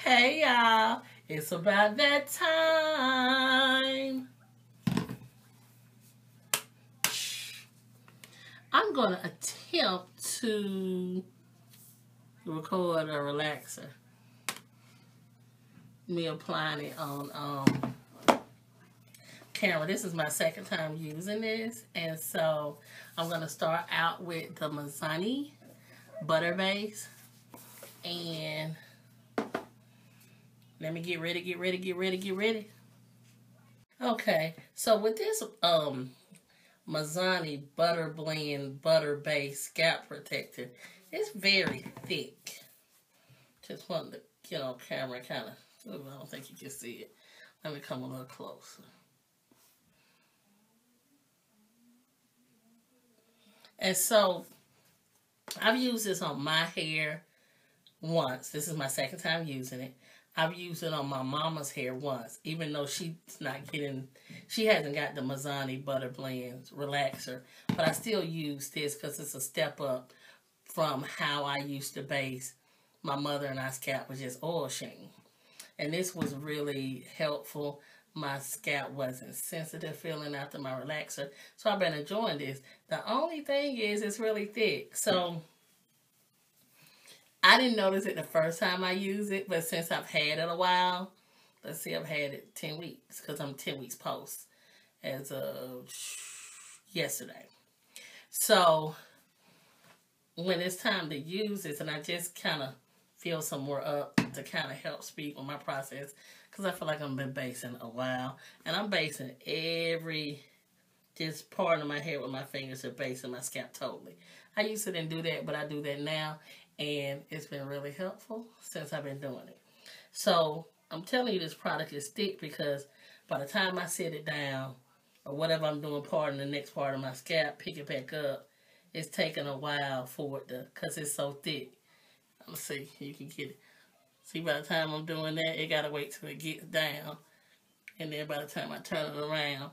Hey y'all, it's about that time. I'm gonna attempt to record a relaxer. Me applying it on camera. This is my second time using this, and so I'm gonna start out with the MIZANI butter base, and let me get ready. Okay, so with this MIZANI butter blend butter base scalp protector, it's very thick. Just wanted to get on camera, kind of. I don't think you can see it. Let me come a little closer. And so I've used this on my hair once. This is my second time using it. I've used it on my mama's hair once, even though she hasn't got the MIZANI butter blends relaxer, but I still use this because it's a step up from how I used to base my mother and I's scalp, was just oil sheen. And this was really helpful. My scalp wasn't sensitive feeling after my relaxer, so I've been enjoying this. The only thing is it's really thick, so I didn't notice it the first time I used it, but since I've had it a while, let's see, I've had it 10 weeks, because I'm 10 weeks post as of yesterday. So when it's time to use this, and I just kind of feel some more up to kind of help speed with my process, because I feel like I've been basing a while, and I'm basing just part of my hair with my fingers, or basing my scalp totally. I used to didn't do that, but I do that now, and it's been really helpful since I've been doing it. So I'm telling you, this product is thick, because by the time I sit it down, or whatever I'm doing part in the next part of my scalp, pick it back up, it's taking a while for it to, because it's so thick. Let's see, you can get it. See, by the time I'm doing that, it gotta wait till it gets down, and then by the time I turn it around.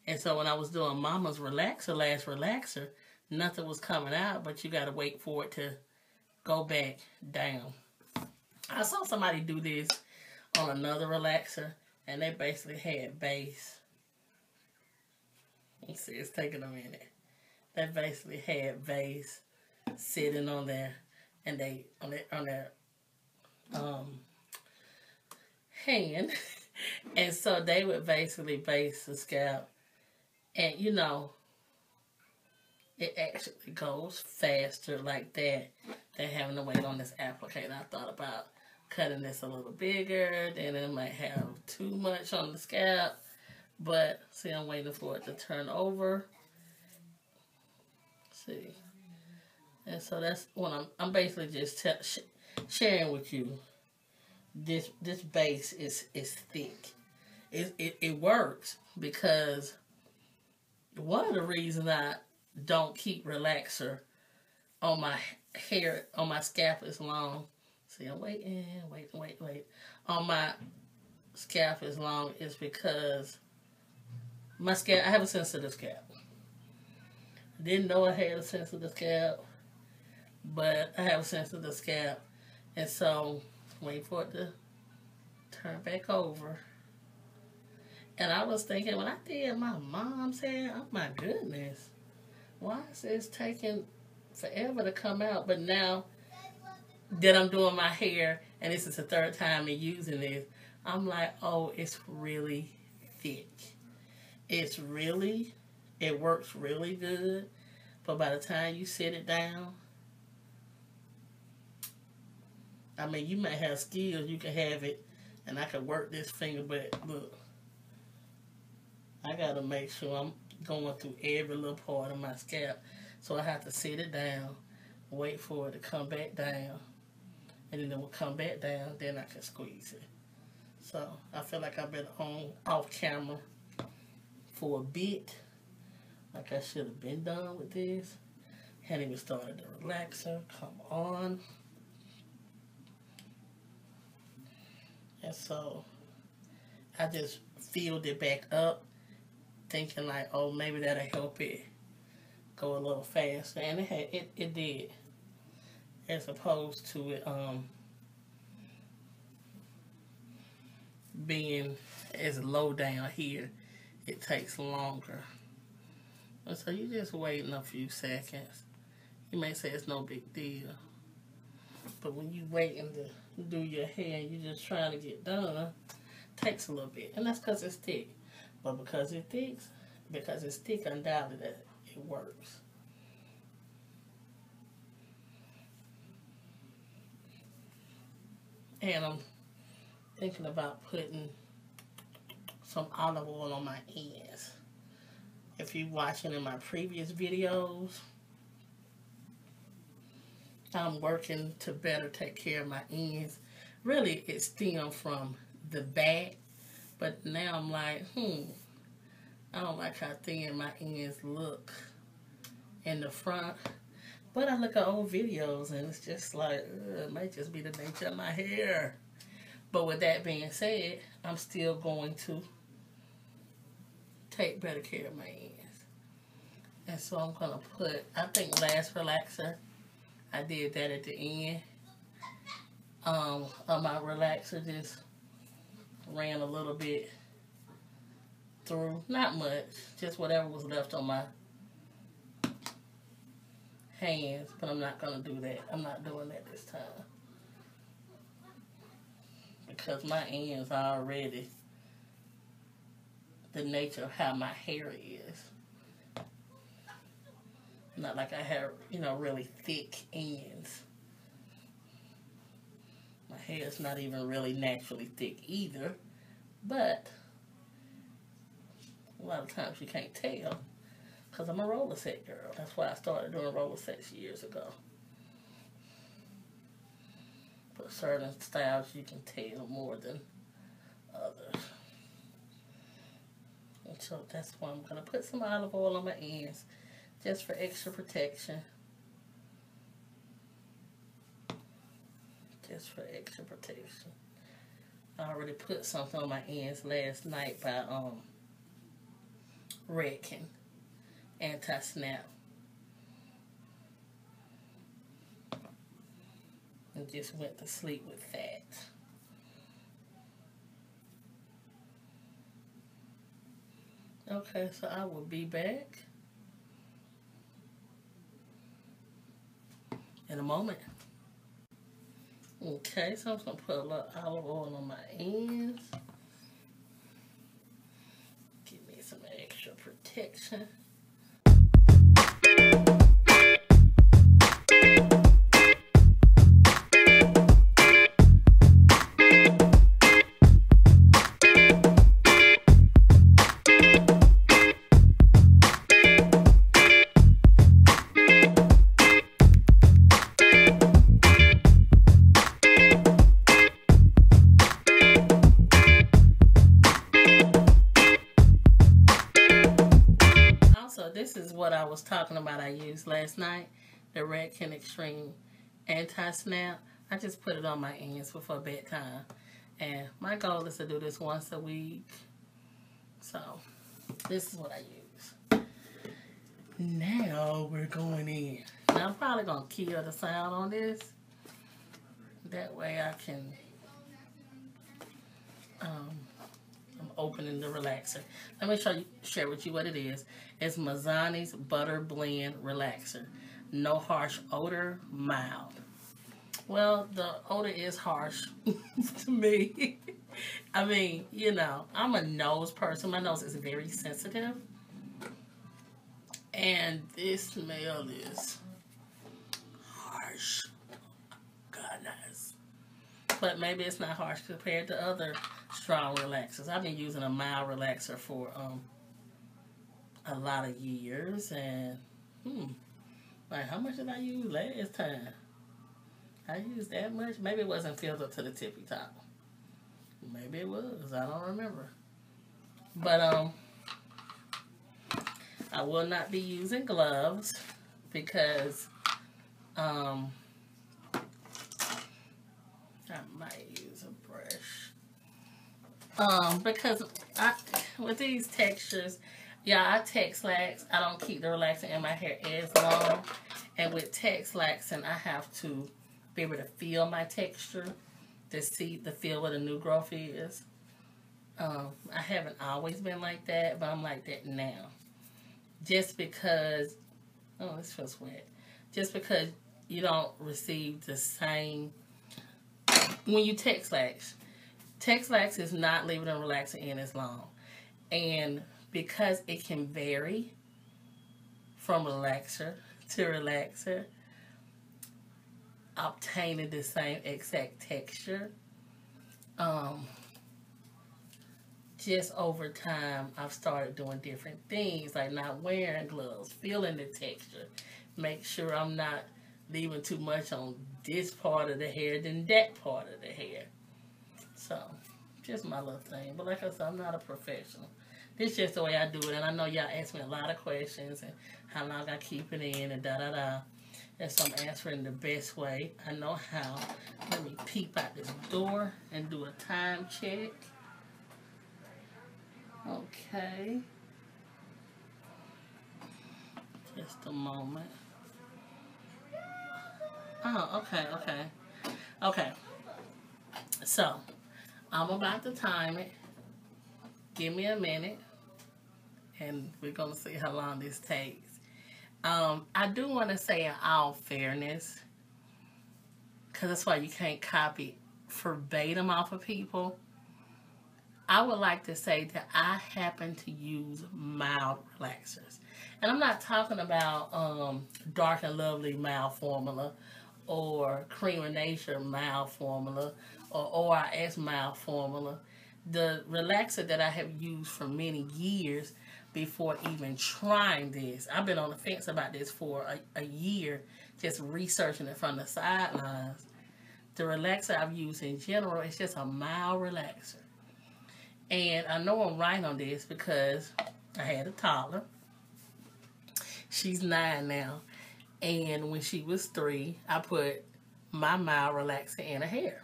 And so when I was doing Mama's relaxer, last relaxer, nothing was coming out, but you gotta wait for it to go back down. I saw somebody do this on another relaxer, and they basically had base. Let's see, it's taking a minute. They basically had base sitting on there, and they on their hand, and so they would basically base the scalp, and you know, it actually goes faster like that than having to wait on this applicator. I thought about cutting this a little bigger, then it might have too much on the scalp, but see, I'm waiting for it to turn over. See, and so that's what I'm basically just sharing with you. This base is thick. It works, because one of the reasons I don't keep relaxer on my hair, on my scalp as long. See, I'm waiting. On my scalp as long is because my scalp, I have a sensitive scalp. Didn't know I had a sensitive scalp, but I have a sensitive scalp, and so wait for it to turn back over. And I was thinking, when I did my mom's hair, oh my goodness, why is this taking forever to come out? But now that I'm doing my hair, and this is the third time in using this, I'm like, oh, it's really thick. It works really good, but by the time you sit it down, I mean, you might have skills, you can have it, and I can work this finger, but look, I gotta make sure I'm going through every little part of my scalp, so I have to sit it down, wait for it to come back down, and then it will come back down, then I can squeeze it. So I feel like I've been off camera for a bit, like I should have been done with this. Hadn't even started the relaxer. Come on. And so I just filled it back up, thinking like, oh, maybe that'll help it go a little faster, and it did, as opposed to it being as low down here, it takes longer. And so you just waiting a few seconds. You may say it's no big deal. But when you waiting to do your hair and you're just trying to get done, it takes a little bit. And that's because it's thick. But because it's thick, undoubtedly that it works. And I'm thinking about putting some olive oil on my ends. If you're watching in my previous videos, I'm working to better take care of my ends. Really, it stemmed from the back, but now I'm like, I don't like how thin my ends look in the front. But I look at old videos and it's just like, it might just be the nature of my hair. But with that being said, I'm still going to take better care of my ends. And so I'm going to put, I think Lash Relaxer, I did that at the end. My relaxer just ran a little bit through. Not much, just whatever was left on my hands, but I'm not going to do that. I'm not doing that this time. Because my ends are already the nature of how my hair is. Not like I have, really thick ends. My hair is not even really naturally thick either, but a lot of times you can't tell because I'm a roller set girl. That's why I started doing roller sets years ago. But certain styles you can tell more than others. And so that's why I'm going to put some olive oil on my ends just for extra protection. Just for extra protection. I already put something on my ends last night by Redken Anti-Snap. And just went to sleep with that. Okay, so I will be back in a moment. Okay, so I'm just going to put a little olive oil on my ends. Give me some extra protection. This is what I was talking about I used last night, the Redken Extreme Anti-Snap. I just put it on my ends before bedtime. And my goal is to do this once a week. So, this is what I use. Now, we're going in. Now, I'm probably going to kill the sound on this. That way I can... I'm opening the relaxer. Let me share with you what it is. It's MIZANI's Butter Blend Relaxer. No harsh odor, mild. Well, the odor is harsh to me. I mean, I'm a nose person. My nose is very sensitive. And this smell is harsh. Goodness. But maybe it's not harsh compared to other strong relaxers. I've been using a mild relaxer for a lot of years, and like how much did I use last time? I used that much? Maybe it wasn't filled up to the tippy top. Maybe it was. I don't remember. But I will not be using gloves because I might use a brush. Because with these textures, I texlax. I don't keep the relaxer in my hair as long. And with texlaxing, I have to be able to feel my texture to feel what a new growth is. I haven't always been like that, but I'm like that now. Just because, oh, this feels wet. Just because you don't receive the same, when you texlax. Texlax is not leaving a relaxer in as long. And because it can vary from relaxer to relaxer, obtaining the same exact texture, just over time, I've started doing different things, like not wearing gloves, feeling the texture, make sure I'm not leaving too much on this part of the hair than that part of the hair. So, just my little thing. But like I said, I'm not a professional. This is just the way I do it. And I know y'all ask me a lot of questions and how long I keep it in and da-da-da. And so I'm answering the best way I know how. Let me peep out this door and do a time check. Okay. Just a moment. Oh, okay. So, I'm about to time it. Give me a minute. And we're going to see how long this takes. I do want to say in all fairness, because that's why you can't copy verbatim off of people, I would like to say that I happen to use mild relaxers. And I'm not talking about Dark and Lovely mild formula or Cream of Nature mild formula or ORS mild formula. The relaxer that I have used for many years before even trying this, I've been on the fence about this for a year, just researching it from the sidelines. The relaxer I've used in general is just a mild relaxer. And I know I'm right on this because I had a toddler. She's 9 now. And when she was 3, I put my mild relaxer in her hair.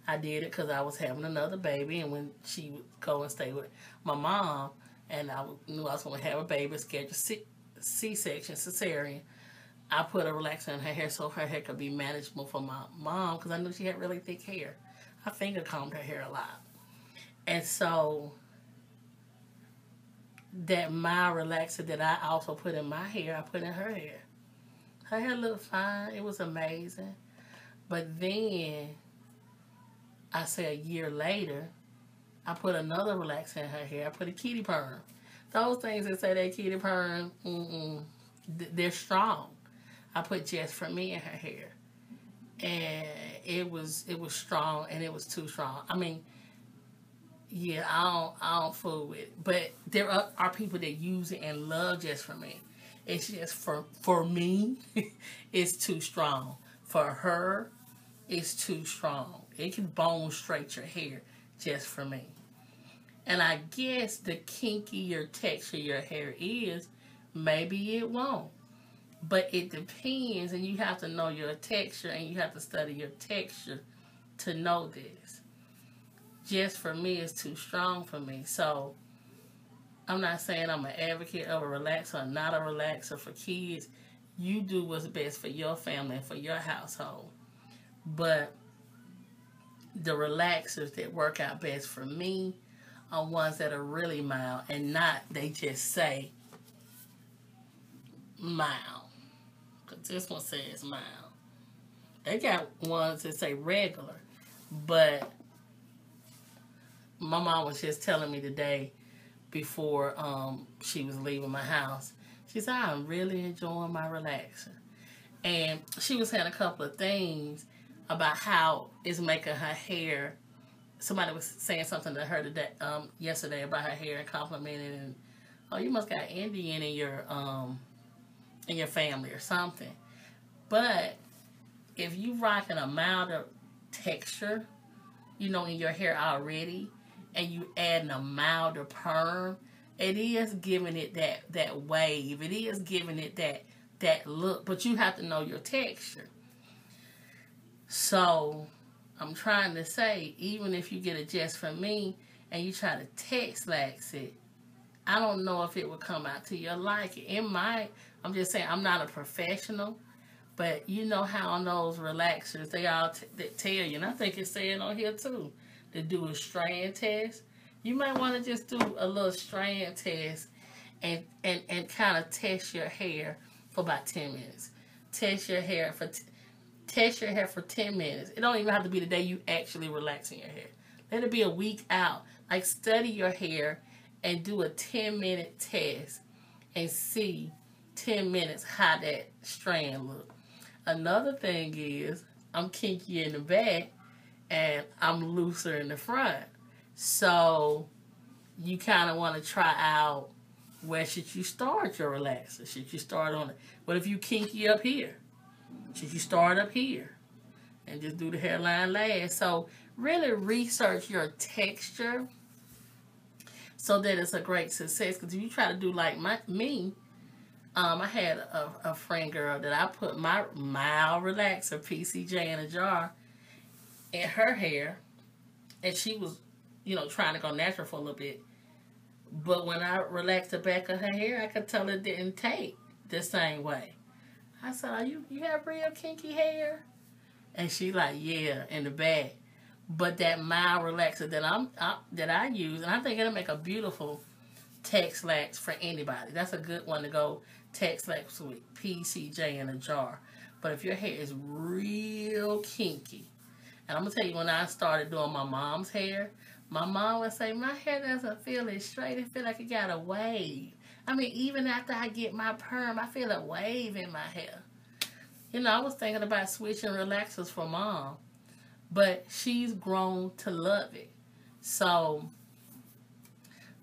I did it because I was having another baby. And when she would go and stay with my mom, and I knew I was going to have a baby, scheduled C-section, cesarean, I put a relaxer in her hair so her hair could be manageable for my mom because I knew she had really thick hair. I finger combed her hair a lot. And so that mild relaxer that I also put in my hair, I put in her hair. Her hair looked fine. It was amazing. But then, I say a year later, I put another relaxer in her hair. I put a kitty perm. Those things that say they kitty perm, they're strong. I put Just For Me in her hair. And it was strong and it was too strong. I mean, yeah, I don't fool with it. But there are people that use it and love Just For Me. It's just for me, it's too strong. For her, it's too strong. It can bone straight your hair, Just For Me. And I guess the kinkier texture your hair is, maybe it won't. But it depends, and you have to know your texture, and you have to study your texture to know this. Just For Me is too strong for me. So, I'm not saying I'm an advocate of a relaxer or not a relaxer for kids. You do what's best for your family and for your household. But the relaxers that work out best for me are ones that are really mild and not, they just say mild. Because this one says mild. They got ones that say regular. But my mom was just telling me today, before she was leaving my house, she said, I'm really enjoying my relaxer. And she was saying a couple of things about how it's making her hair. Somebody was saying something to her today, yesterday about her hair and complimenting, and oh, you must got Indian in your family or something. But if you rocking a milder texture, in your hair already, and you adding a milder perm, it is giving it that wave. It is giving it that look. But you have to know your texture. So, I'm trying to say, even if you get a Just For Me and you try to texlax it, I don't know if it will come out to your liking. It might. I'm just saying, I'm not a professional. But you know how on those relaxers, they all they tell you, and I think it's saying on here too, to do a strand test. You might want to just do a little strand test and kind of test your hair for about 10 minutes. Test your hair for 10 minutes. It don't even have to be the day you actually relaxing your hair. Let it be a week out. Like, study your hair and do a 10-minute test and see 10 minutes how that strand look. Another thing is, I'm kinky in the back and I'm looser in the front. So you kind of want to try out, where should you start your relaxer? Should you start on it? What if you kinky up here? Should you start up here and just do the hairline last? So really research your texture so that it's a great success. Because if you try to do like me, I had a friend girl that I put my mild relaxer, PCJ, in a jar in her hair, and she was, you know, trying to go natural for a little bit. But when I relaxed the back of her hair, I could tell it didn't take the same way. I said, "Oh, you have real kinky hair?" And she like, "Yeah, in the back." But that mild relaxer that I use, and I think it'll make a beautiful texlax for anybody. That's a good one to go texlax with, PCJ in a jar. But if your hair is real kinky, and I'm gonna tell you, when I started doing my mom's hair, my mom would say, "My hair doesn't feel as straight. It feel like it got a wave." I mean, even after I get my perm, I feel a wave in my hair. You know, I was thinking about switching relaxers for mom, but she's grown to love it. So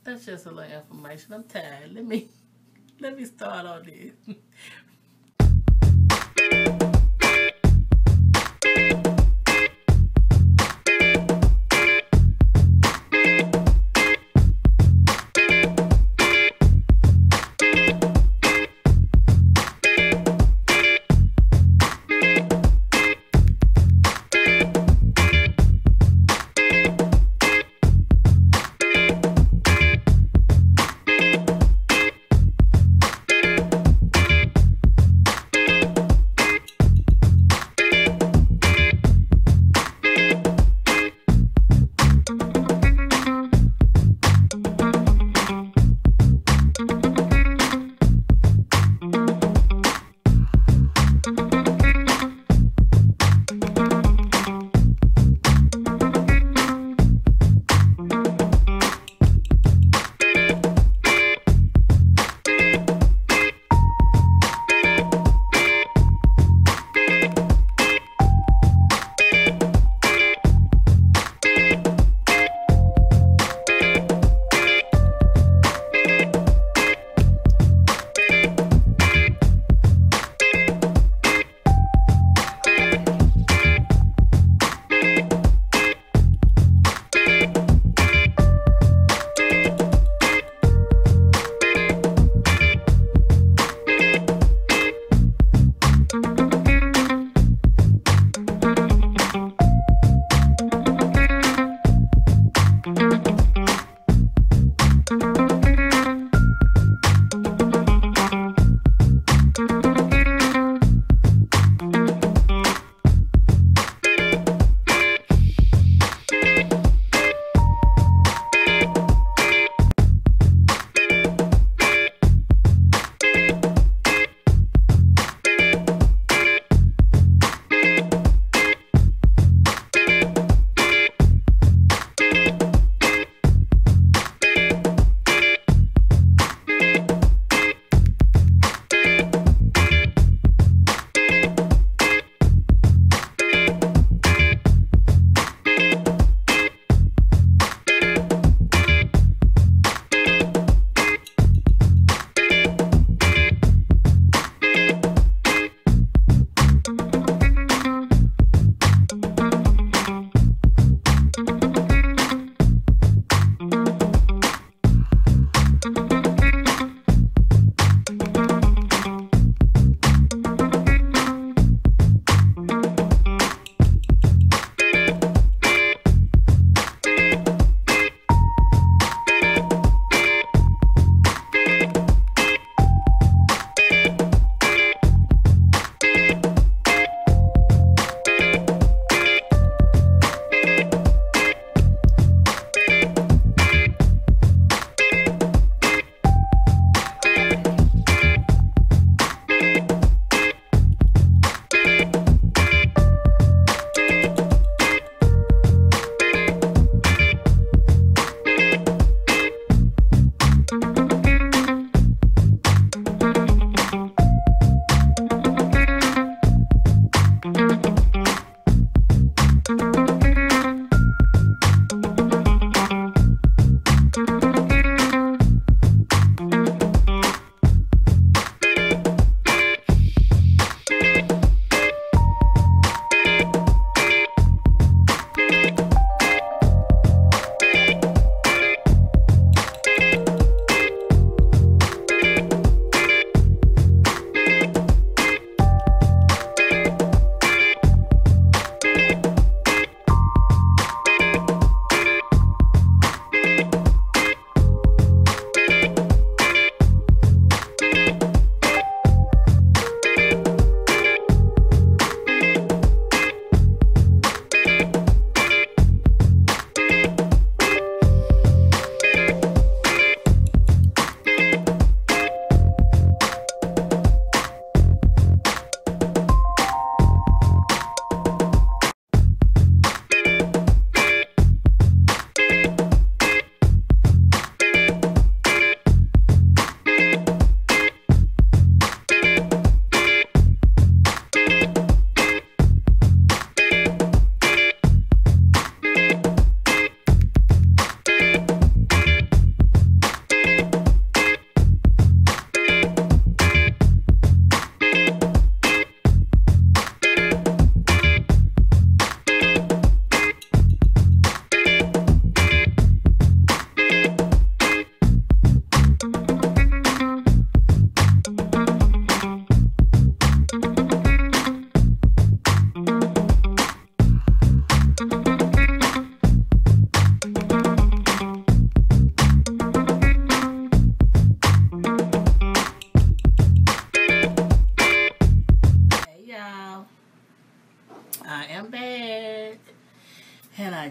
that's just a little information. I'm tired. Let me start on this.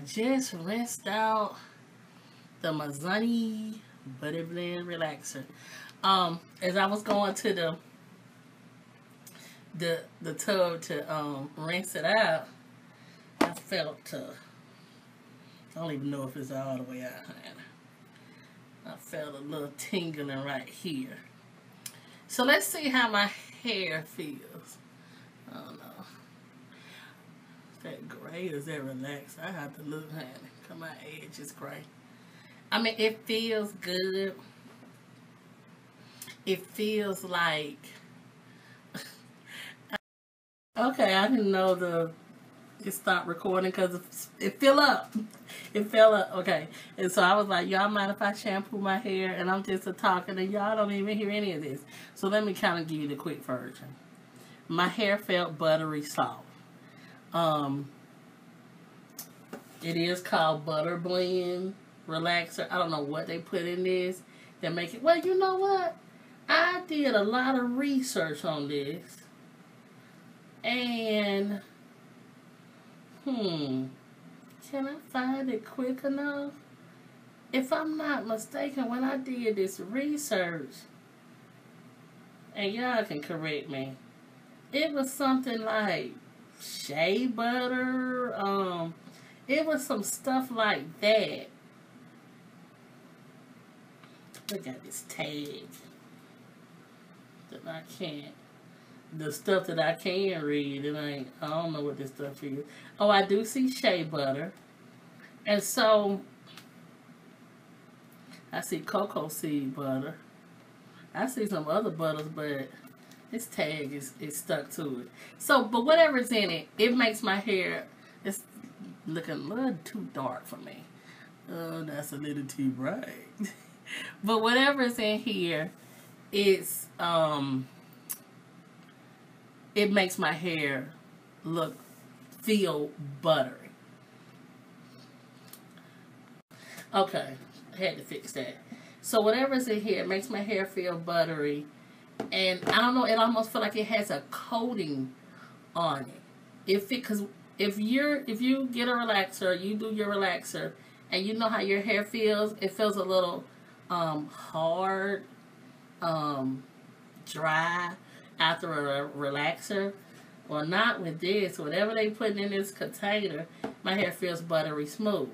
just rinsed out the MIZANI Butter Blend Relaxer. As I was going to the tub to rinse it out, I felt I don't even know if it's all the way out. I felt a little tingling right here. So let's see how my hair feels. I don't know. Is that gray or is that relaxed? I have to look, honey. Cause my edge is gray. I mean, it feels good. It feels like... Okay, I didn't know it stopped recording because it fell up. It fell up. Okay. And so I was like, y'all mind if I shampoo my hair? And I'm just talking and y'all don't even hear any of this. So let me kind of give you the quick version. My hair felt buttery soft. It is called Butter Blend Relaxer. I don't know what they put in this that make it. Well, you know what? I did a lot of research on this. And, can I find it quick enough? If I'm not mistaken, when I did this research, and y'all can correct me, it was something like shea butter, it was some stuff like that. Look at this tag that I can't. The stuff that I can read, I don't know what this stuff is. Oh, I do see shea butter. And so, I see cocoa seed butter. I see some other butters, but this tag is stuck to it. So, but whatever's in it, it makes my hair, it's looking a little too dark for me. Oh, that's a little too bright. But whatever's in here, it's, it makes my hair feel buttery. Okay, I had to fix that. So whatever's in here, it makes my hair feel buttery. And I don't know, it almost feels like it has a coating on it. Because if you get a relaxer, you do your relaxer, and you know how your hair feels, it feels a little hard, dry after a relaxer. Well, not with this. Whatever they put in this container, my hair feels buttery smooth.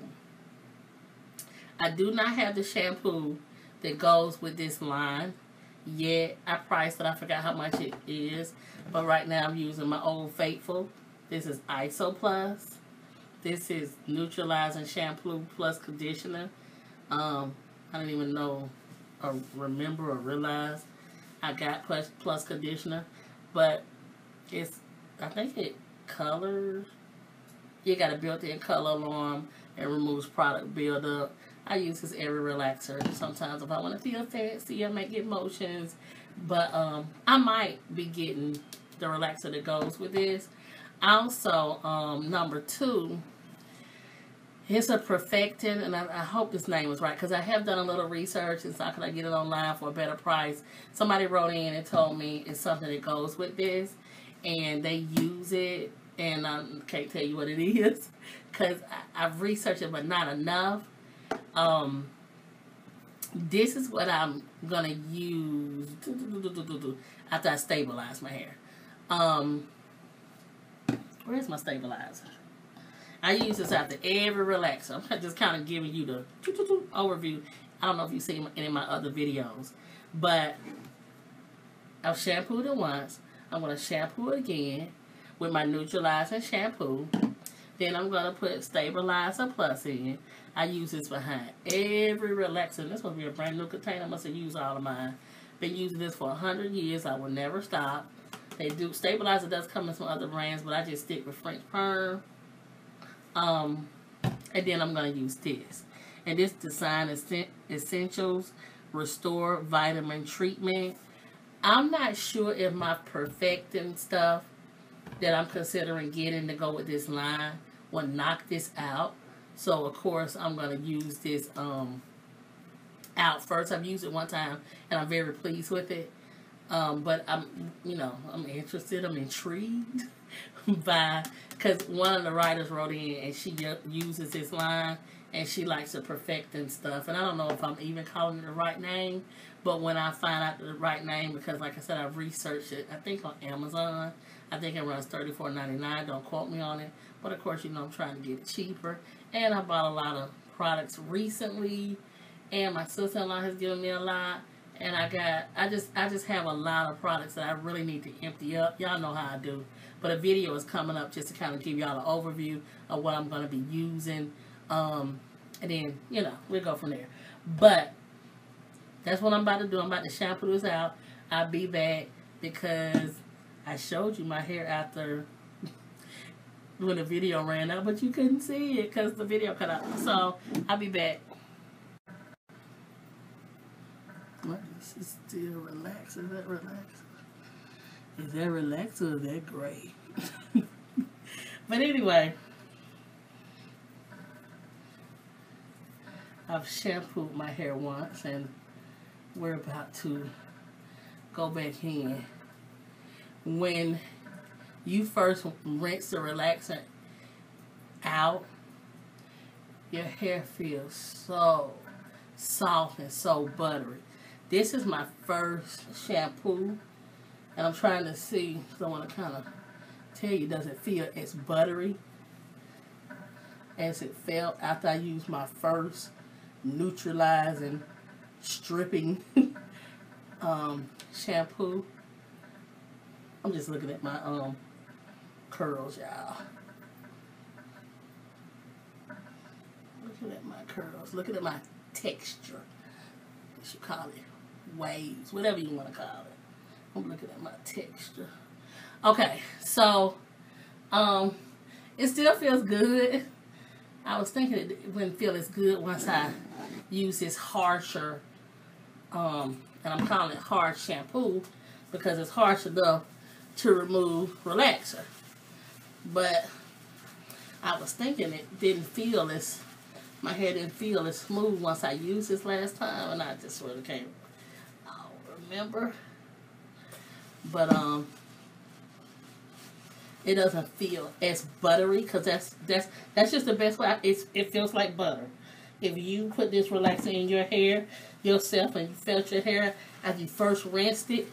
I do not have the shampoo that goes with this line yet. I priced it. I forgot how much it is. But right now I'm using my Old Faithful. This is Iso Plus. This is Neutralizing Shampoo Plus Conditioner. I don't even know or remember or realize I got plus conditioner, but I think it colors. You got a built-in color alarm and removes product buildup. I use this every relaxer. Sometimes if I want to feel fancy, I might get motions, but I might be getting the relaxer that goes with this. Also, number 2. It's a perfecting, and I hope this name is right, because I have done a little research, and so could I get it online for a better price. Somebody wrote in and told me it's something that goes with this, and they use it, and I can't tell you what it is, because I've researched it, but not enough. This is what I'm going to use after I stabilize my hair. Where's my stabilizer? I use this after every relaxer. I'm just kind of giving you the overview. I don't know if you've seen any of my other videos. But I've shampooed it once. I'm going to shampoo it again with my neutralizing shampoo. Then I'm going to put Stabilizer Plus in. I use this behind every relaxer. This must be a brand new container. I must have used all of mine. Been using this for 100 years. I will never stop. Stabilizer does come in some other brands, but I just stick with French Perm. And then I'm going to use this. And this Design Essentials Restore Vitamin Treatment. I'm not sure if my perfecting stuff that I'm considering getting to go with this line will knock this out. So, of course, I'm going to use this out first. I've used it one time, and I'm very pleased with it. But I'm interested. I'm intrigued by, because one of the writers wrote in and she uses this line and she likes to perfect and stuff. And I don't know if I'm even calling it the right name, but when I find out the right name, because like I said, I've researched it, I think on Amazon. I think it runs $34.99. Don't quote me on it. But of course, I'm trying to get it cheaper. And I bought a lot of products recently. And my sister-in-law has given me a lot. And I just have a lot of products that I really need to empty up. Y'all know how I do. But a video is coming up just to kind of give y'all an overview of what I'm going to be using. And then, we'll go from there. But that's what I'm about to do. I'm about to shampoo this out. I'll be back because I showed you my hair after when the video ran out, but you couldn't see it because the video cut out. So I'll be back. This is still relaxed. Is that relaxed? Is that relaxed or is that gray? But anyway, I've shampooed my hair once and we're about to go back in. When you first rinse the relaxer out, your hair feels so soft and so buttery. This is my first shampoo, and I'm trying to see, so I want to kind of tell you, does it feel as buttery as it felt after I used my first neutralizing, stripping shampoo? I'm just looking at my curls, y'all. Looking at my curls. Looking at my texture. You should call it waves, whatever you want to call it. I'm looking at my texture. Okay, so it still feels good. I was thinking it wouldn't feel as good once I use this harsher, and I'm calling it hard shampoo because it's harsh enough to remove relaxer. But I was thinking it didn't feel as, my hair didn't feel as smooth once I used this last time, and I just really can't remember. But it doesn't feel as buttery because that's just the best way. It feels like butter. If you put this relaxer in your hair yourself and you felt your hair as you first rinsed it,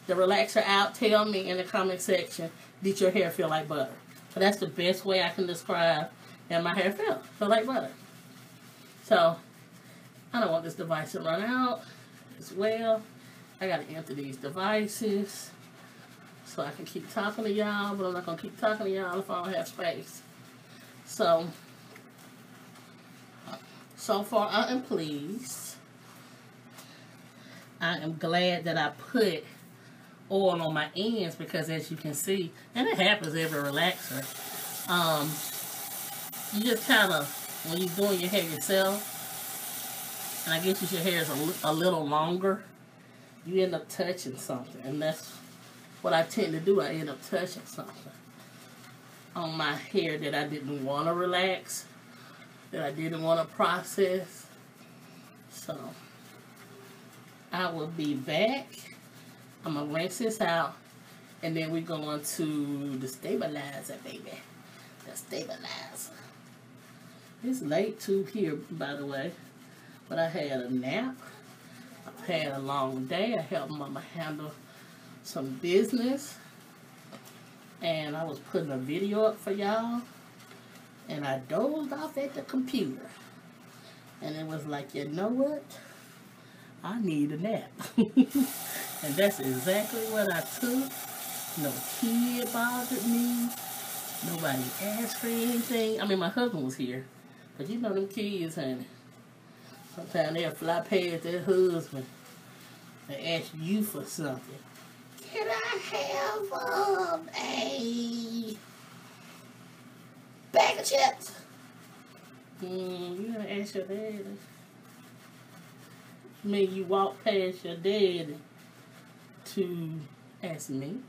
the relaxer out, tell me in the comment section, did your hair feel like butter? So that's the best way I can describe that my hair feel like butter. So I don't want this device to run out as well. I gotta empty these devices so I can keep talking to y'all, but I'm not gonna keep talking to y'all if I don't have space. So far I am pleased. I am glad that I put oil on my ends because, as you can see, and it happens every relaxer, you just kind of, when you're doing your hair yourself, and I guess your hair is a little longer, you end up touching something, and that's what I tend to do. I end up touching something on my hair that I didn't want to relax, that I didn't want to process. So I will be back. I'm going to rinse this out, and then we're going to the stabilizer, baby. The stabilizer. It's late too here, by the way, but I had a nap. I've had a long day. I helped Mama handle some business, and I was putting a video up for y'all, and I dozed off at the computer, and it was like, you know what? I need a nap. And that's exactly what I took. No kid bothered me. Nobody asked for anything. I mean, my husband was here. But you know them kids, honey. Sometimes they'll fly past their husband and ask you for something. Can I have a bag of chips? You gotta ask your daddy. I mean, you walk past your daddy to ask me.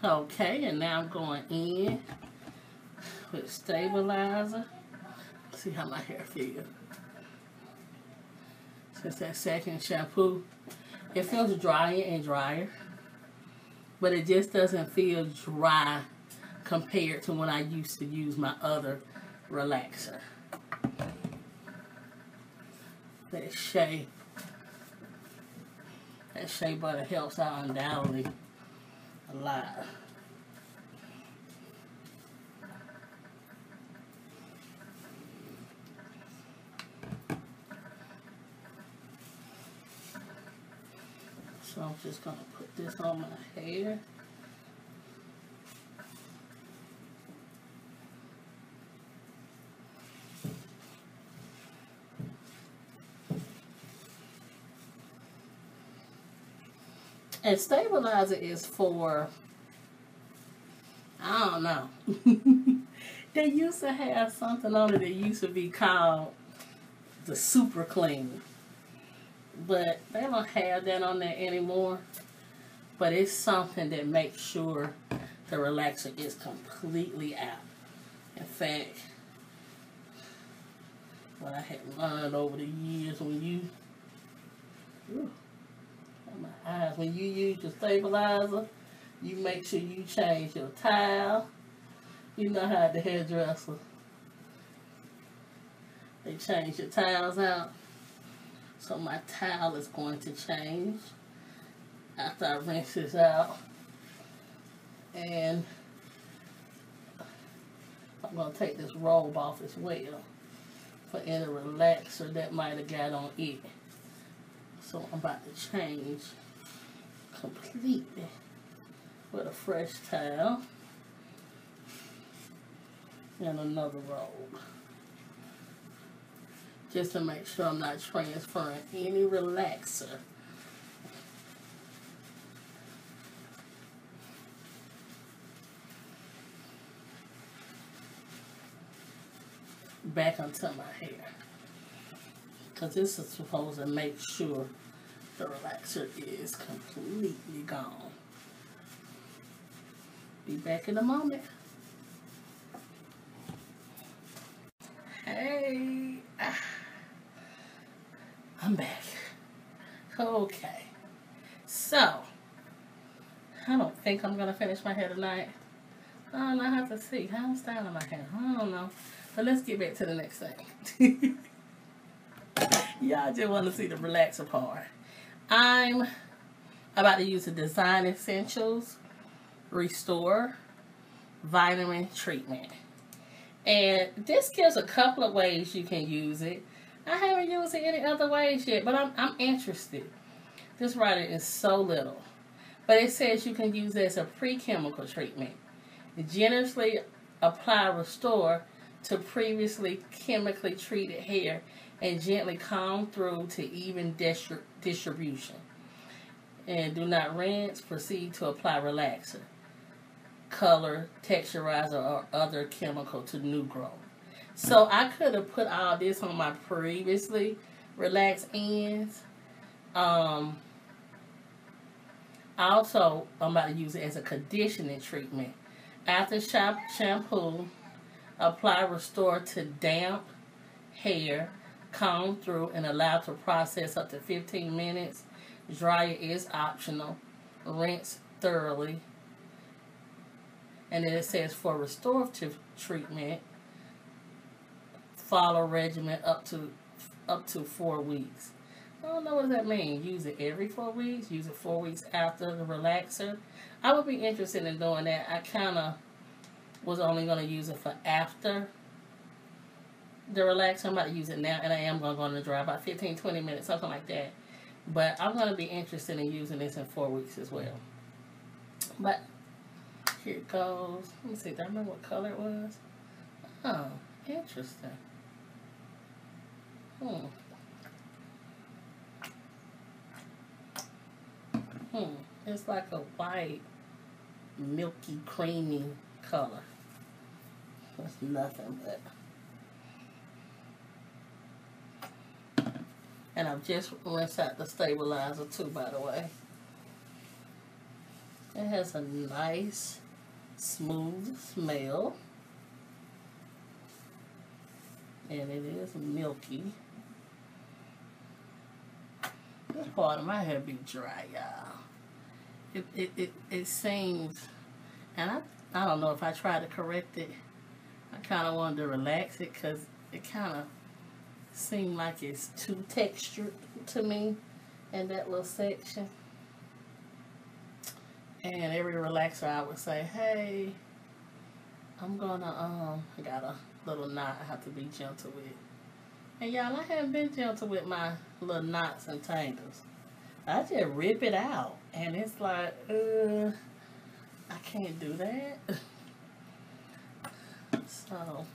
Okay, and now I'm going in with stabilizer. See how my hair feels. Since that second shampoo, it feels drier and drier, but it just doesn't feel dry compared to when I used to use my other relaxer. That shea butter helps out undoubtedly a lot. So I'm just going to put this on my hair. And stabilizer is for, I don't know. They used to have something on it that used to be called the super clean. But they don't have that on there anymore. But it's something that makes sure the relaxer is completely out. In fact, what I had learned over the years, when you, my eyes, when you use your stabilizer, you make sure you change your towel. You know how the hairdresser, they change your towels out. So my towel is going to change after I rinse this out. And I'm going to take this robe off as well for any relaxer that might have got on it. So I'm about to change completely with a fresh towel and another robe. Just to make sure I'm not transferring any relaxer back onto my hair. Because this is supposed to make sure the relaxer is completely gone. Be back in a moment. Hey, I'm back. Okay, so I don't think I'm gonna finish my hair tonight. I don't know, I have to see how I'm styling my hair. I don't know, but let's get back to the next thing. Y'all just want to see the relaxer part. I'm about to use the Design Essentials Restore Vitamin Treatment. And this gives a couple of ways you can use it. I haven't used it any other ways yet, but I'm interested. This writing is so little. But it says you can use it as a pre-chemical treatment. Generously apply Restore to previously chemically treated hair and gently comb through to even distribution. And do not rinse. Proceed to apply relaxer, color, texturizer, or other chemical to new growth. So I could have put all this on my previously relaxed ends. Also, I'm about to use it as a conditioning treatment. After shampoo, apply Restore to damp hair, comb through, and allow to process up to 15 minutes. Dryer is optional. Rinse thoroughly. And then it says for restorative treatment, follow regimen up to 4 weeks. I don't know what that means. Use it every 4 weeks. Use it 4 weeks after the relaxer. I would be interested in doing that. I kind of was only going to use it for after the relaxer. I'm about to use it now, and I am going to go in the dryer about 15-20 minutes, something like that. But I'm going to be interested in using this in 4 weeks as well. But here it goes. Let me see. Do I remember what color it was? Oh, interesting. It's like a white, milky, creamy color. It's nothing but. And I've just rinsed out the stabilizer too, by the way. It has a nice, smooth smell. And it is milky. This part of my hair be dry, y'all. It seems, and I don't know if I tried to correct it. I kind of wanted to relax it because it kind of seemed like it's too textured to me in that little section. And every relaxer I would say, hey, I'm gonna, I got a little knot I have to be gentle with. And y'all, I haven't been gentle with my little knots and tangles. I just rip it out. And it's like, I can't do that. So,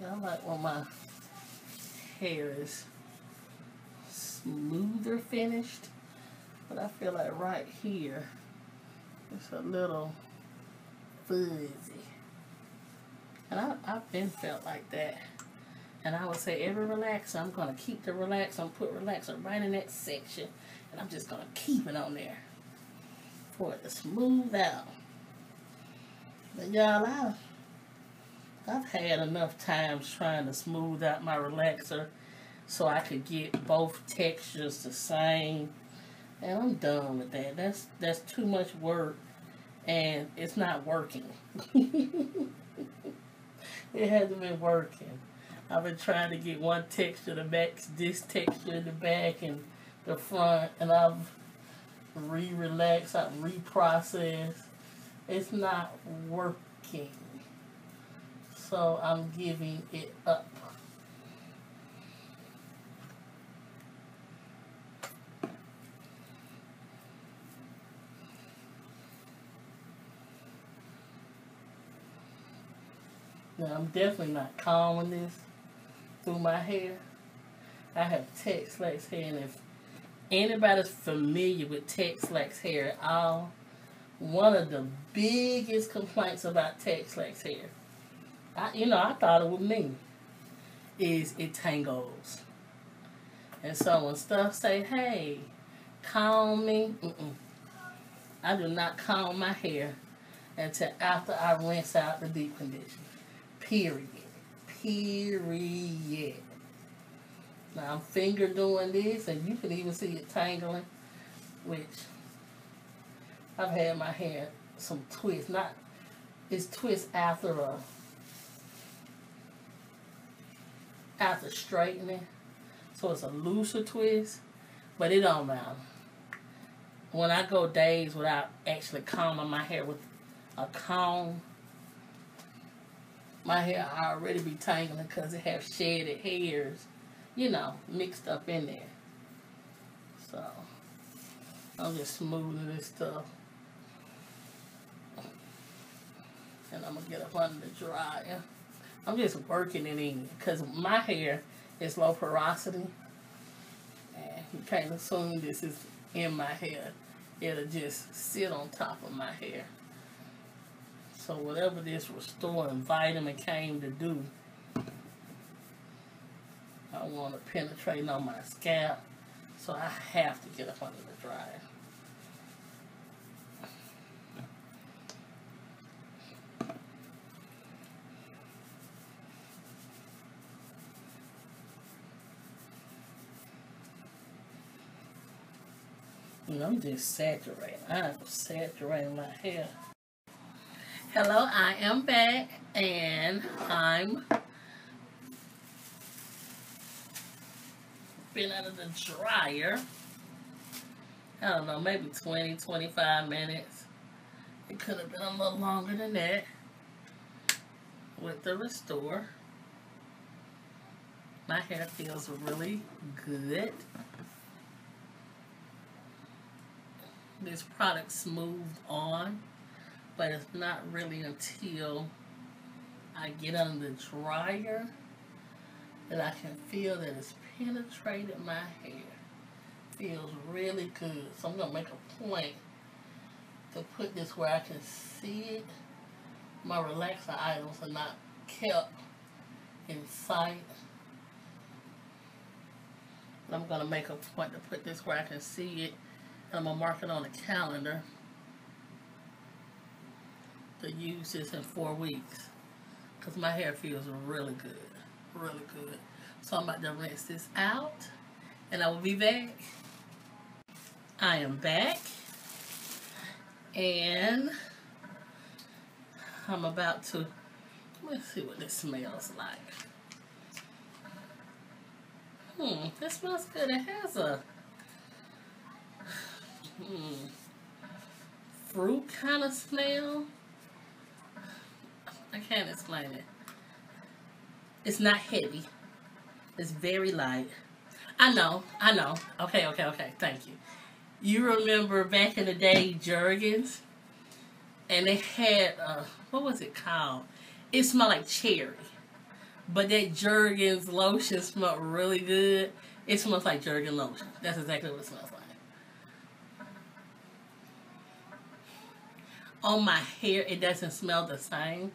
I like when my hair is smoother finished. But I feel like right here, it's a little fuzzy. And I've been felt like that. And I would say every relaxer, I'm going to keep the relaxer. I'm put relaxer right in that section. And I'm just going to keep it on there for it to smooth out. But y'all, I've had enough times trying to smooth out my relaxer so I could get both textures the same. And I'm done with that. That's too much work. And it's not working. It hasn't been working. I've been trying to get one texture to match this texture in the back and the front, and I've re-relaxed, I've reprocessed. It's not working. So I'm giving it up. Now, I'm definitely not combing this through my hair. I have texlaxed hair, and if anybody's familiar with texlaxed hair at all, one of the biggest complaints about texlaxed hair, I thought it was me, is it tangles. And so when stuff say, hey, comb me, I do not comb my hair until after I rinse out the deep conditioner. Period. Period. Now I'm finger doing this, and you can even see it tangling, which I've had my hair some twists. It's twist after straightening, so it's a looser twist, but it don't matter. When I go days without actually combing my hair with a comb, my hair already be tangling because it have shedded hairs, mixed up in there. So, I'm just smoothing this stuff. And I'm going to get up under the dryer. I'm just working it in because my hair is low porosity. And you can't assume this is in my hair. It'll just sit on top of my hair. So whatever this restoring vitamin came to do, I want to penetrate on my scalp, so I have to get up under the dryer. And I'm just saturating. I'm saturating my hair. Hello, I am back, and I'm been out of the dryer. I don't know, maybe 20, 25 minutes. It could have been a little longer than that with the Restore. My hair feels really good. This product smoothed on, but it's not really until I get under the dryer that I can feel that it's penetrated my hair. Feels really good. So I'm going to make a point to put this where I can see it. My relaxer items are not kept in sight. But I'm going to make a point to put this where I can see it. And I'm going to mark it on the calendar to use this in 4 weeks. because my hair feels really good. Really good. So I'm about to rinse this out, and I will be back. I am back, and I'm about to, let's see what this smells like. This smells good. It has a fruit kind of smell. I can't explain it. It's not heavy. It's very light. I know. Okay, thank you. You remember back in the day, Jergens? And they had, what was it called? It smelled like cherry. But that Jergens lotion smelled really good. It smells like Jergens lotion. That's exactly what it smells like. On my hair, it doesn't smell the same.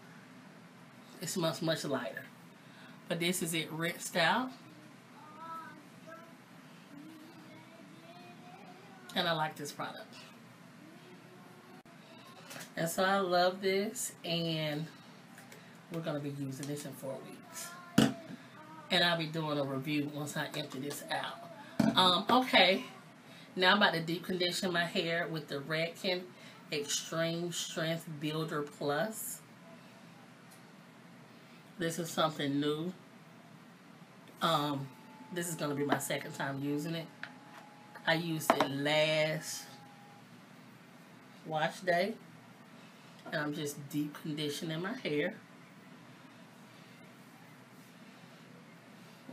It smells much lighter. But this is it rinsed out. And I like this product. And so I love this, and we're going to be using this in 4 weeks. And I'll be doing a review once I empty this out. Okay, now I'm about to deep condition my hair with the Redken Extreme Strength Builder Plus. This is something new. This is going to be my second time using it. I used it last wash day. And I'm just deep conditioning my hair.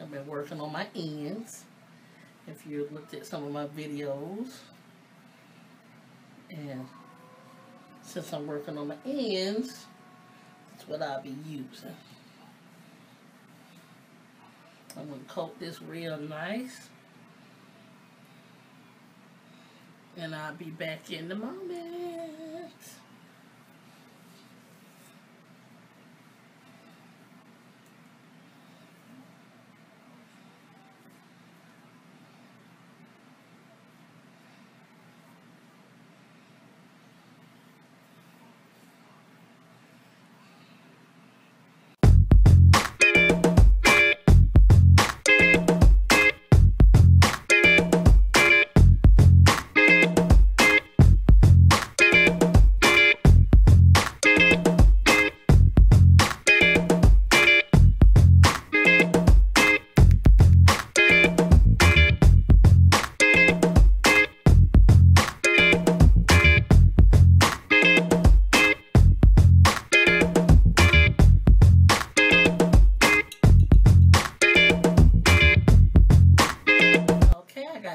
I've been working on my ends. If you looked at some of my videos. And since I'm working on my ends, that's what I'll be using. I'm going to coat this real nice. And I'll be back in a moment.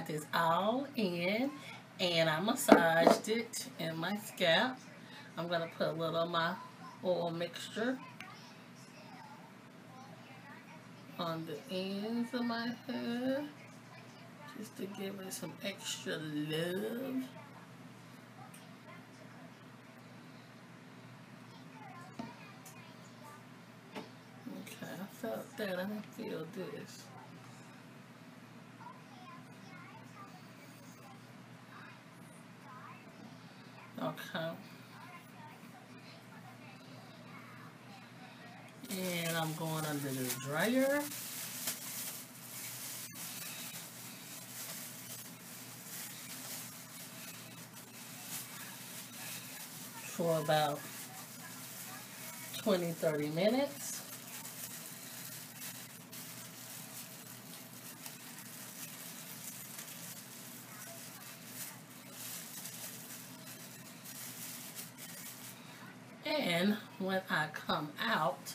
This all in, and I massaged it in my scalp. I'm going to put a little of my oil mixture on the ends of my hair just to give it some extra love. Okay, I felt that. I didn't feel this. Okay. And I'm going under the dryer. For about 20-30 minutes. And when I come out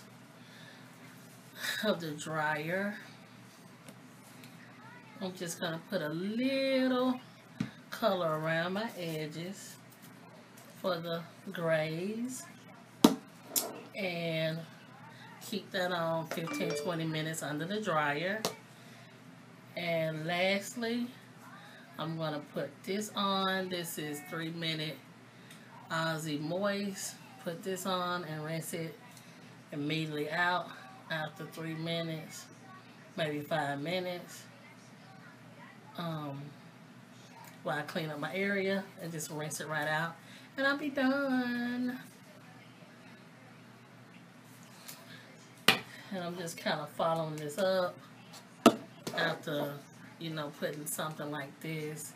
of the dryer, I'm just going to put a little color around my edges for the grays and keep that on 15-20 minutes under the dryer. And lastly, I'm going to put this on. This is 3-minute Aussie Moist. Put this on and rinse it immediately out after 3 minutes, maybe 5 minutes. While I clean up my area and just rinse it right out, and I'll be done. And I'm just kind of following this up after, you know, putting something like this.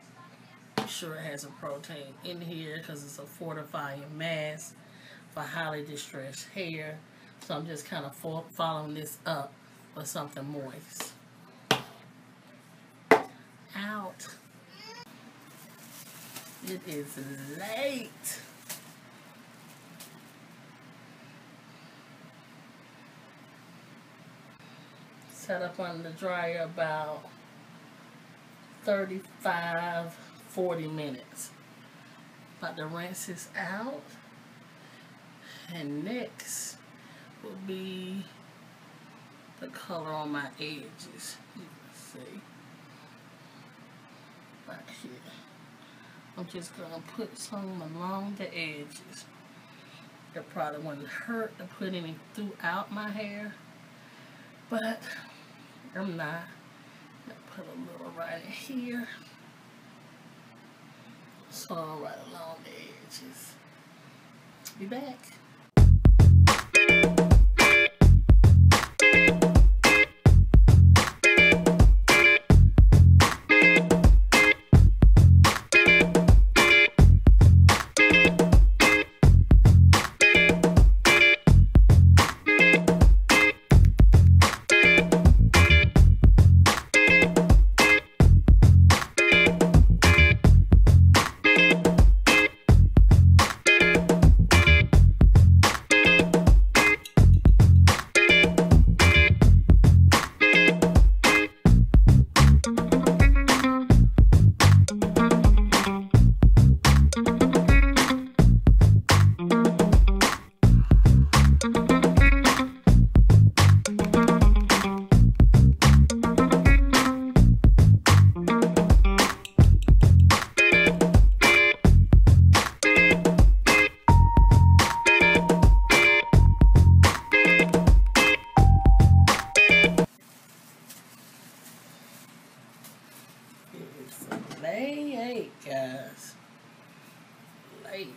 I'm sure it has a protein in here because it's a fortifying mask for highly distressed hair. So I'm just kind of following this up with something moist. Out. It is late. Set up on the dryer about 35, 40 minutes. About to rinse this out. And next will be the color on my edges. You can see. Right here. I'm just going to put some along the edges. It probably wouldn't hurt to put any throughout my hair, but I'm not. I'll put a little right in here. So right along the edges. Be back. Late, guys. Late.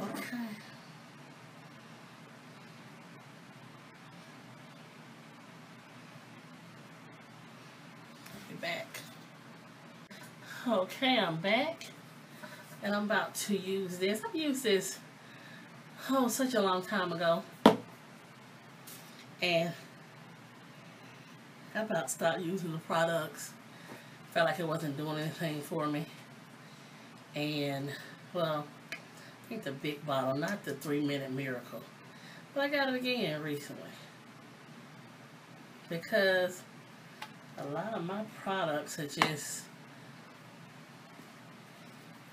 Okay. I'll be back. Okay, I'm back. And I'm about to use this. I've used this, such a long time ago. And I about stopped using the products. Felt like it wasn't doing anything for me. And, well, I think the big bottle, not the 3-minute miracle. But I got it again recently. Because a lot of my products are just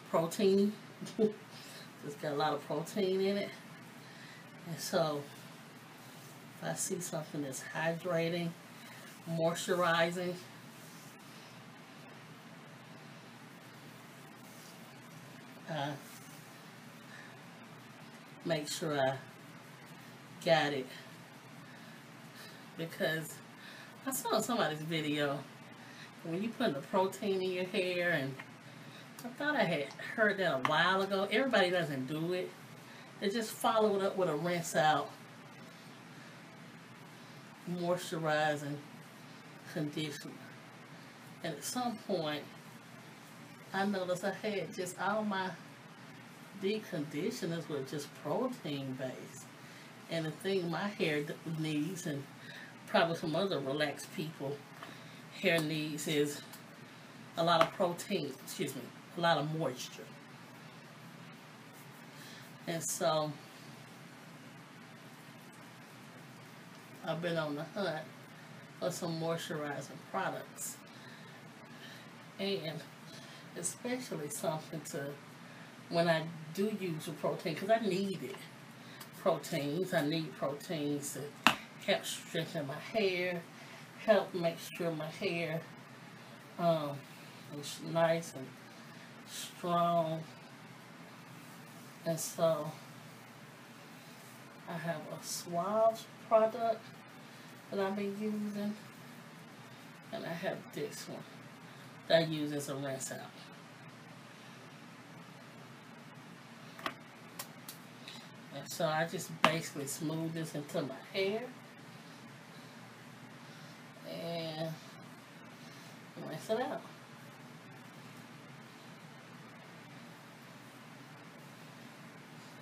protein. It's got a lot of protein in it. And so, if I see something that's hydrating, moisturizing, make sure I got it, because I saw somebody's video when you put the protein in your hair, and I thought I had heard that a while ago. Everybody doesn't do it. They just follow it up with a rinse out, moisturizing conditioner. And at some point, I noticed I had just all my deep conditioners were just protein based. And the thing my hair needs, and probably some other relaxed people hair needs, is a lot of protein, a lot of moisture. And so I've been on the hunt for some moisturizing products, and especially something to, when I do use the protein, because I need it. I need proteins to help strengthen my hair, help make sure my hair is nice and strong. And so I have a Suave product that I've been using, and I have this one that I use as a rinse out. And so I just basically smooth this into my hair. And rinse it out.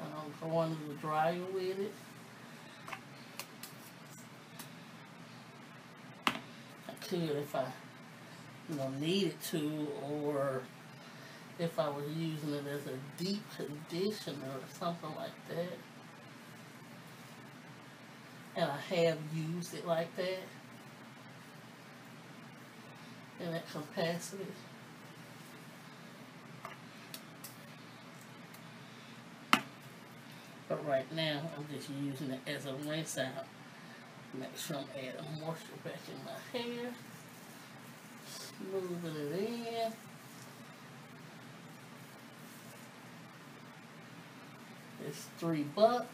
And I'm going to the dryer with it. I could if I, needed to, or if I was using it as a deep conditioner or something like that. And I have used it like that, in that capacity. But right now, I'm just using it as a rinse out. Make sure I'm adding moisture back in my hair. Smoothing it in. It's $3.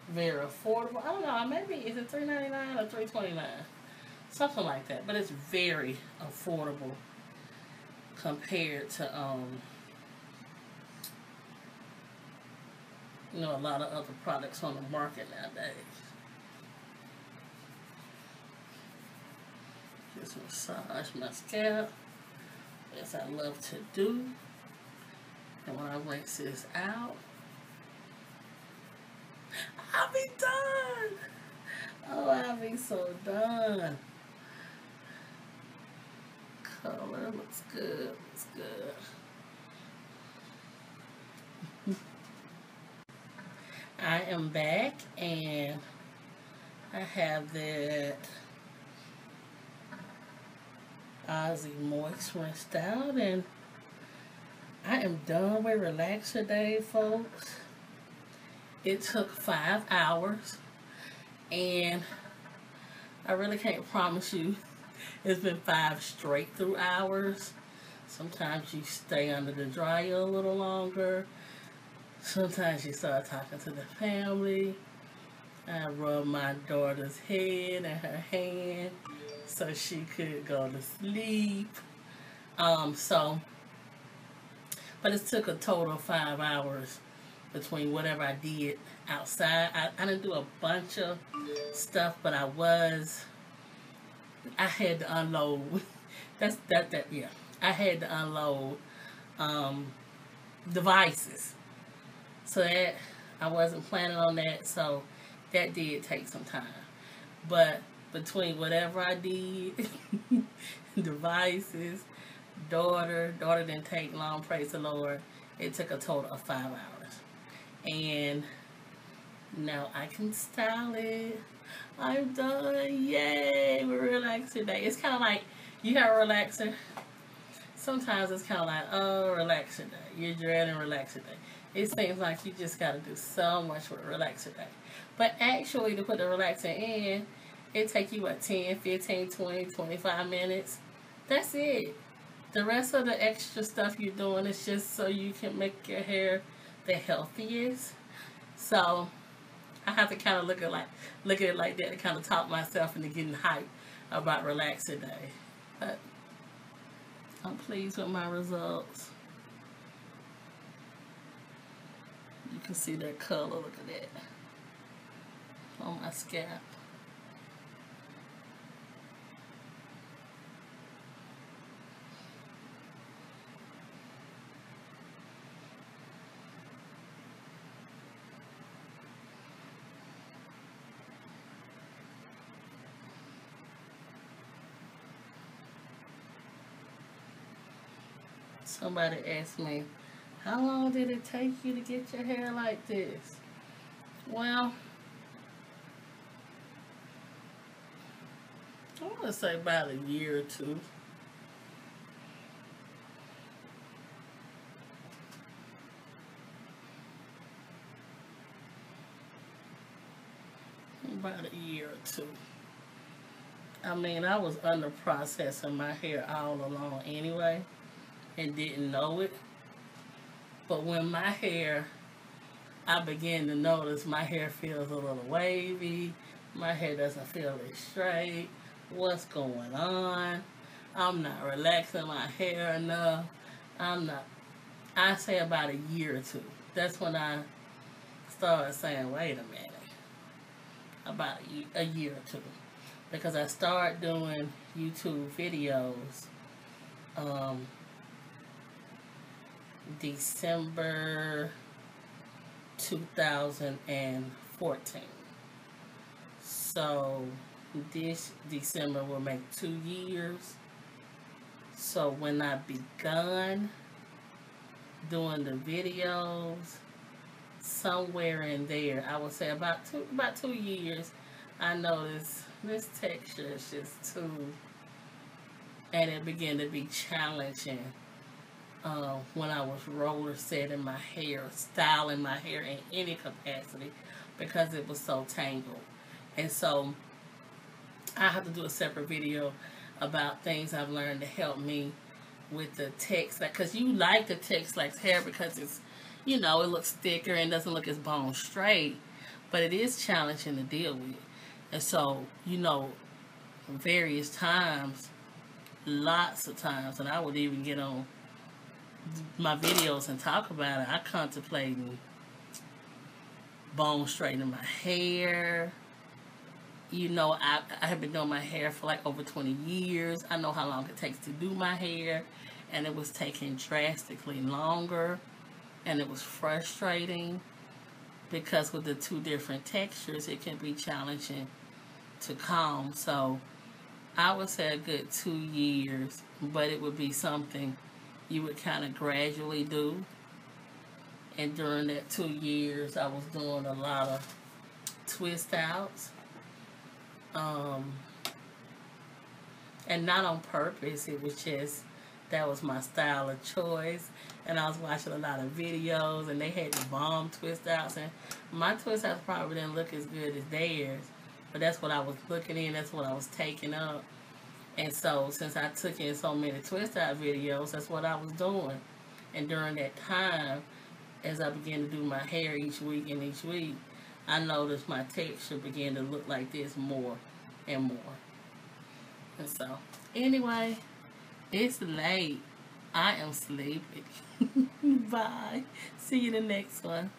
Very affordable. I don't know, maybe is it $3.99 or $3.29? Something like that. But it's very affordable compared to a lot of other products on the market nowadays. Just massage my scalp, as I love to do. And when I rinse this out, I'll be done. Oh, I'll be so done. Color looks good. Looks good. I am back, and I have that Aussie Moist rinsed out, and I am done with Relaxer Day, folks. It took 5 hours, and I really can't promise you it's been 5 straight through hours. Sometimes you stay under the dryer a little longer. Sometimes you start talking to the family. I rubbed my daughter's head and her hand so she could go to sleep. But it took a total of 5 hours between whatever I did outside. I didn't do a bunch of stuff, but I had to unload. Yeah. I had to unload devices. So that, I wasn't planning on that, so that did take some time. But between whatever I did, devices, daughter didn't take long, praise the Lord. It took a total of 5 hours. And now I can style it. I'm done. Yay! We're relaxed today. It's kind of like, you have a relaxer. Sometimes it's kind of like, oh, relaxer day. You're dreading relaxer day. It seems like you just got to do so much with relaxer day. But actually, to put the relaxer in, it takes you, 10, 15, 20, 25 minutes. That's it. The rest of the extra stuff you're doing is just so you can make your hair the healthiest. So I have to kind of look at it like that to kind of talk myself into getting hyped about relaxer day. But I'm pleased with my results. You can see that color. Look at that on my scalp. Somebody asked me, how long did it take you to get your hair like this? Well, I want to say about a year or two. About a year or two. I mean, I was under processing my hair all along anyway and didn't know it. But when my hair, I began to notice my hair feels a little wavy. My hair doesn't feel as straight. What's going on? I'm not relaxing my hair enough. I say about a year or two. That's when I started saying, wait a minute, about a year or two. Because I started doing YouTube videos December 2014. So this December will make 2 years. So when I begun doing the videos, somewhere in there, I would say about 2 years, I noticed this texture is just too, and it began to be challenging when I was roller setting my hair, styling my hair in any capacity, because it was so tangled. And so I have to do a separate video about things I've learned to help me with the texlax, because you like the texlax hair because it's, you know, it looks thicker and doesn't look as bone straight, but it is challenging to deal with. And so, you know, various times, lots of times, and I would even get on my videos and talk about it, I contemplating bone straightening my hair. You know, I have been doing my hair for like over 20 years. I know how long it takes to do my hair, and it was taking drastically longer, and it was frustrating because with the two different textures, it can be challenging to comb. So I would say a good 2 years, but it would be something you would kind of gradually do. And during that 2 years, I was doing a lot of twist outs. And not on purpose, it was just, that was my style of choice. And I was watching a lot of videos, and they had the bomb twist outs, and my twist outs probably didn't look as good as theirs, but that's what I was looking in, that's what I was taking up. And so since I took in so many twist out videos, that's what I was doing. And during that time, as I began to do my hair each week, I noticed my texture began to look like this more and more. And so, anyway, it's late. I am sleepy. Bye. See you in the next one.